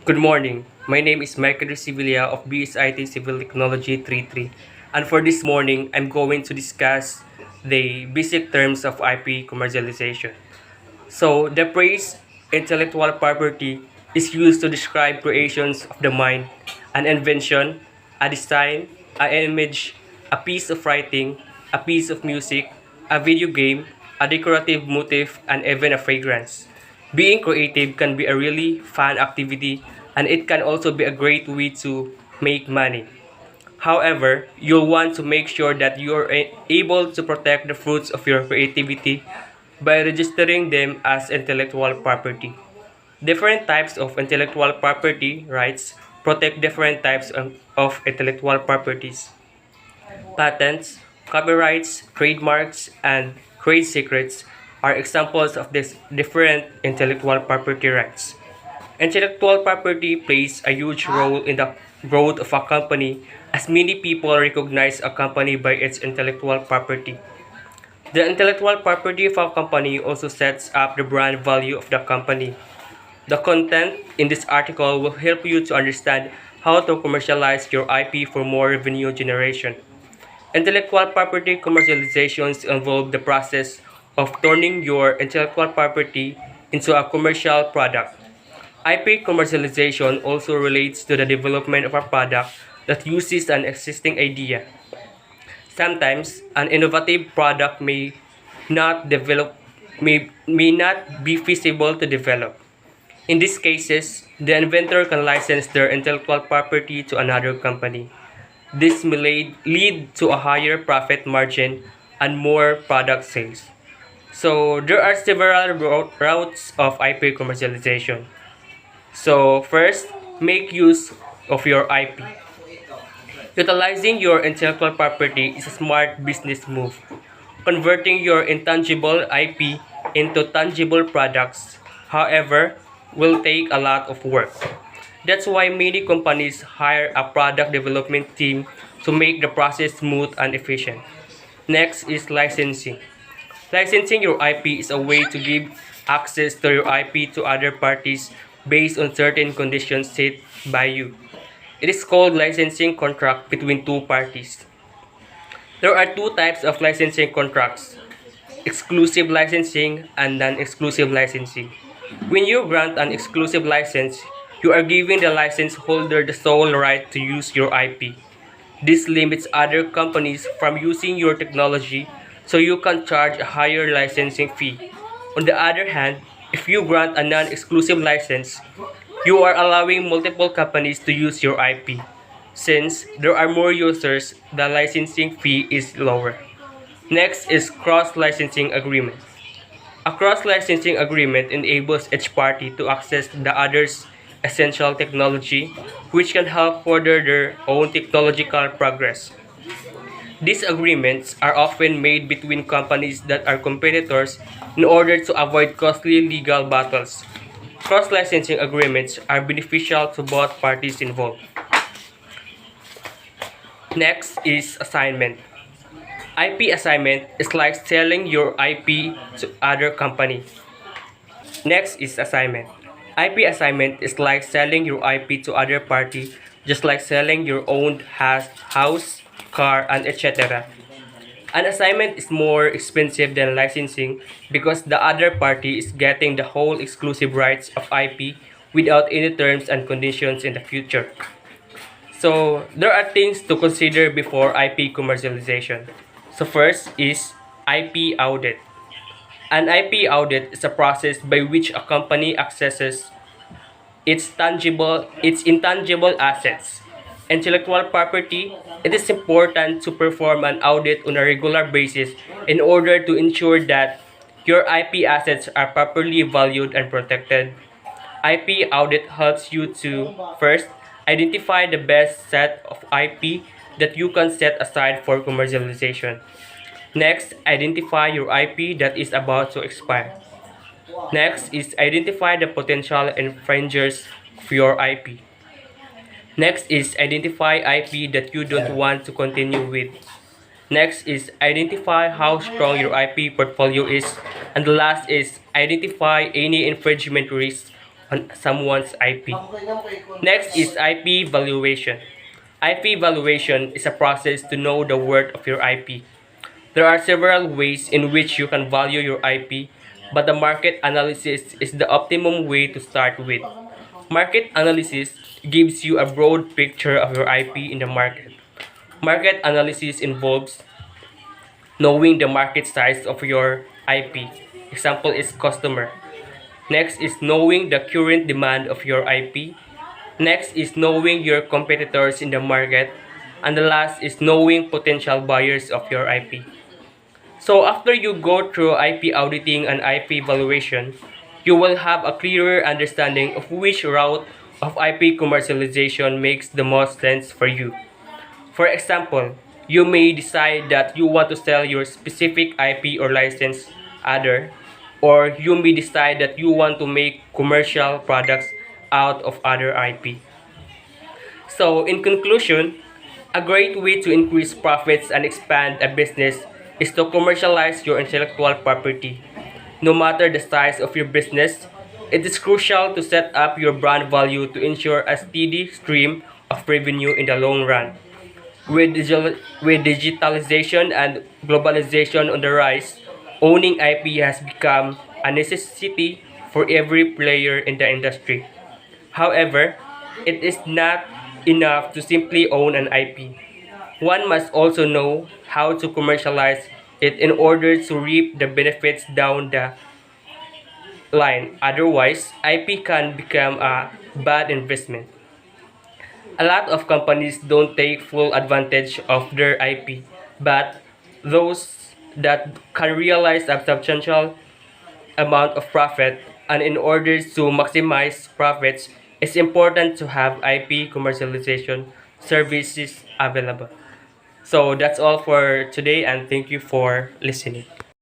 Good morning. My name is Michael Sibilia of BSIT Civil Technology 33, and for this morning, I'm going to discuss the basic terms of IP commercialization. So, the phrase intellectual property is used to describe creations of the mind, an invention, a design, an image, a piece of writing, a piece of music, a video game, a decorative motif, and even a fragrance. Being creative can be a really fun activity, and it can also be a great way to make money. However, you'll want to make sure that you're able to protect the fruits of your creativity by registering them as intellectual property. Different types of intellectual property rights protect different types of intellectual properties. Patents, copyrights, trademarks, and trade secrets are examples of these different intellectual property rights. Intellectual property plays a huge role in the growth of a company as many people recognize a company by its intellectual property. The intellectual property of a company also sets up the brand value of the company. The content in this article will help you to understand how to commercialize your IP for more revenue generation. Intellectual property commercializations involve the process of turning your intellectual property into a commercial product. IP commercialization also relates to the development of a product that uses an existing idea. Sometimes, an innovative product may not be feasible to develop. In these cases, the inventor can license their intellectual property to another company. This may lead to a higher profit margin and more product sales. So, there are several routes of IP commercialization. So, first, make use of your IP. Utilizing your intellectual property is a smart business move. Converting your intangible IP into tangible products, however, will take a lot of work. That's why many companies hire a product development team to make the process smooth and efficient. Next is licensing. Licensing your IP is a way to give access to your IP to other parties based on certain conditions set by you. It is called licensing contract between two parties. There are two types of licensing contracts: exclusive licensing and non-exclusive licensing. When you grant an exclusive license, you are giving the license holder the sole right to use your IP. This limits other companies from using your technology, so you can charge a higher licensing fee. On the other hand, if you grant a non-exclusive license, you are allowing multiple companies to use your IP. Since there are more users, the licensing fee is lower. Next is cross-licensing agreement. A cross-licensing agreement enables each party to access the other's essential technology, which can help further their own technological progress. These agreements are often made between companies that are competitors in order to avoid costly legal battles. Cross-licensing agreements are beneficial to both parties involved. Next is assignment. IP assignment is like selling your IP to other company. Next is assignment. IP assignment is like selling your IP to other party, just like selling your own house, car, and etc. An assignment is more expensive than licensing because the other party is getting the whole exclusive rights of IP without any terms and conditions in the future. So, there are things to consider before IP commercialization. So, first is IP audit. An IP audit is a process by which a company accesses its intangible assets. Intellectual property, it is important to perform an audit on a regular basis in order to ensure that your IP assets are properly valued and protected. IP audit helps you to first identify the best set of IP that you can set aside for commercialization. Next, identify your IP that is about to expire. Next is identify the potential infringers of your IP. Next is identify IP that you don't want to continue with. Next is identify how strong your IP portfolio is. And the last is identify any infringement risks on someone's IP. Next is IP valuation. IP valuation is a process to know the worth of your IP. There are several ways in which you can value your IP, but the market analysis is the optimum way to start with. Market analysis gives you a broad picture of your IP in the market. Market analysis involves knowing the market size of your IP. Example is customer. Next is knowing the current demand of your IP. Next is knowing your competitors in the market. And the last is knowing potential buyers of your IP. So after you go through IP auditing and IP evaluation, you will have a clearer understanding of which route of IP commercialization makes the most sense for you. For example, you may decide that you want to sell your specific IP or license other, or you may decide that you want to make commercial products out of other IP. So, in conclusion, a great way to increase profits and expand a business is to commercialize your intellectual property. No matter the size of your business, it is crucial to set up your brand value to ensure a steady stream of revenue in the long run. With digitalization and globalization on the rise, owning IP has become a necessity for every player in the industry. However, it is not enough to simply own an IP. One must also know how to commercialize it in order to reap the benefits down the line. Otherwise, IP can become a bad investment. A lot of companies don't take full advantage of their IP, but those that can realize a substantial amount of profit, and in order to maximize profits, it's important to have IP commercialization services available. So that's all for today, and thank you for listening.